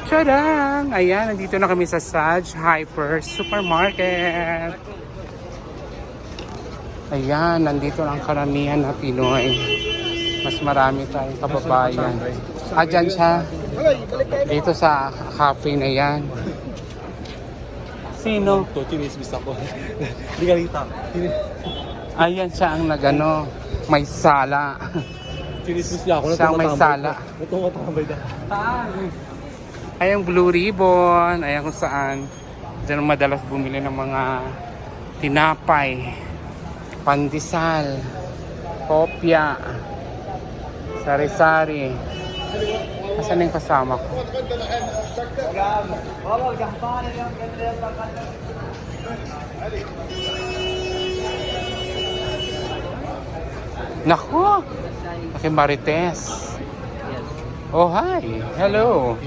Tadang! Ayan, nandito na kami sa Saj Hyper Supermarket. Ayan, nandito na ang karamihan na Pinoy. Mas marami tayong kababayan. Dyan siya. Dito sa cafe na yan. Sino? Chinismis ako. Hindi ka rita. Ayan siya ang nagano, may sala. Chinismis niya ako. Siya ang may sala. Natungotambay na. Ayan Blue Ribbon. Ayan kung saan. Diyan madalas bumili ng mga tinapay, pandesal, kopya, sari-sari. Asan yung kasama ko? Nako! Kasi Marites. Oh, hi! Hello!